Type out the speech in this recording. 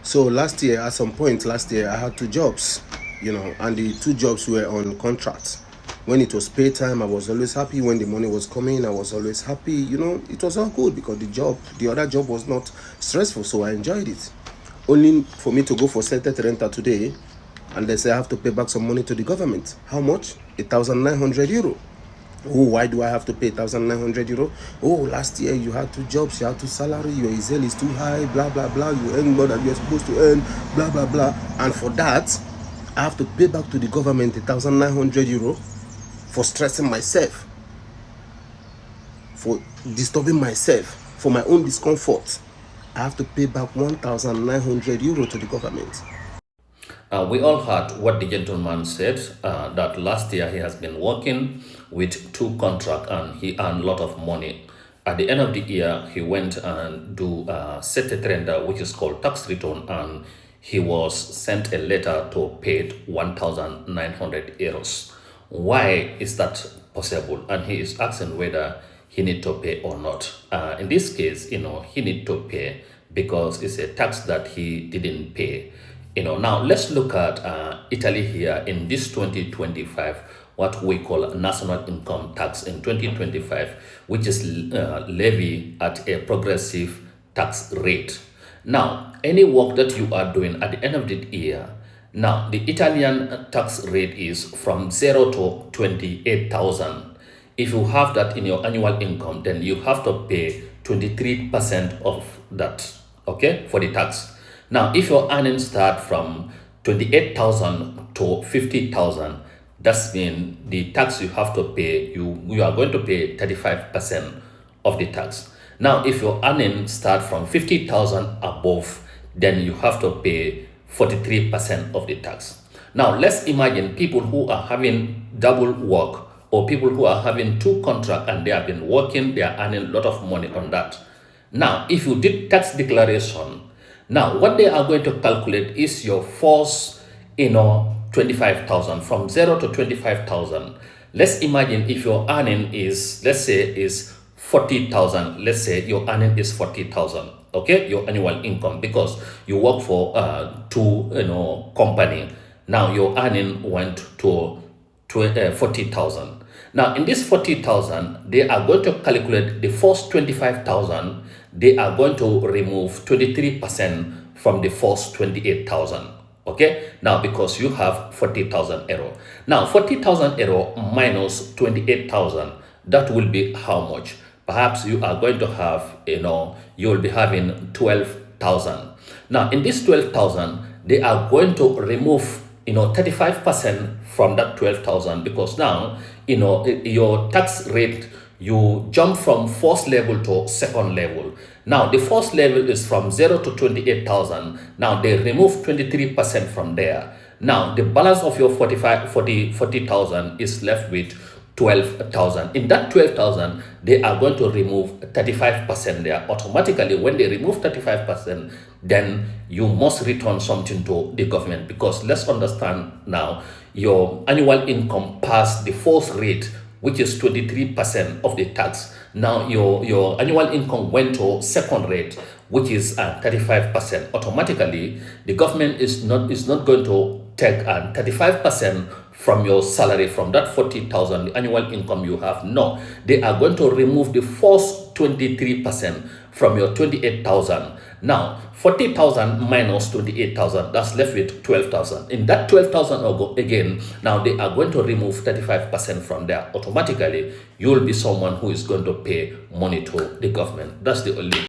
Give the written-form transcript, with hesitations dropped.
So last year, at some point last year, I had two jobs, and the two jobs were on contract. When it was pay time, I was always happy. When the money was coming, I was always happy. It was all good because the other job was not stressful, so I enjoyed it. Only for me to go for Celtet Renter today, and they say I have to pay back some money to the government. How much? €1,900. Oh, why do I have to pay €1,900? Oh, last year you had two jobs, you had two salary, your Excel is too high, blah blah blah, you earn more than you're supposed to earn, blah blah blah. And for that, I have to pay back to the government €1,900 for stressing myself, for disturbing myself, for my own discomfort. I have to pay back €1,900 to the government. We all heard what the gentleman said, that last year he has been working with two contracts and he earned a lot of money. At the end of the year, he went and do set a render, which is called tax return, and he was sent a letter to pay €1,900. Why is that possible? And he is asking whether he need to pay or not. In this case, he need to pay because it's a tax that he didn't pay. Now let's look at Italy here in this 2025, what we call national income tax in 2025, which is levied at a progressive tax rate. Now, any work that you are doing at the end of the year, now the Italian tax rate is from 0 to 28,000. If you have that in your annual income, then you have to pay 23% of that, okay, for the tax. Now, if your earnings start from 28,000 to 50,000, that's mean the tax you have to pay, you are going to pay 35% of the tax. Now, if your earnings start from 50,000 above, then you have to pay 43% of the tax. Now, let's imagine people who are having double work, or people who are having two contracts and they have been working, they are earning a lot of money on that. Now, if you did tax declaration, now what they are going to calculate is your first, 25,000, from 0 to 25,000. Let's imagine if your earning is, let's say, is 40,000. Let's say your earning is 40,000. Okay, your annual income, because you work for two company. Now your earning went to 40,000. Now in this 40,000, they are going to calculate the first 25,000. They are going to remove 23% from the first 28,000. Okay, now because you have 40,000 error. Now 40,000 error minus 28,000, that will be how much? Perhaps you are going to have, you will be having 12,000. Now in this 12,000, they are going to remove 35% from that 12,000, because now your tax rate, you jump from first level to second level. Now the first level is from 0 to 28,000. Now they remove 23% from there. Now the balance of your 40,000 is left with 12,000. In that 12,000, they are going to remove 35% there. Automatically, when they remove 35%, then you must return something to the government, because let's understand now, your annual income passed the first rate, which is 23% of the tax. Now your annual income went to second rate, which is 35%. Automatically, the government is not going to take 35% from your salary, from that 40,000, the annual income you have. No, they are going to remove the first 23% from your 28,000. Now 40,000 minus 28,000, that's left with 12,000. In that 12,000 again, now they are going to remove 35% from there. Automatically, you will be someone who is going to pay money to the government. That's the only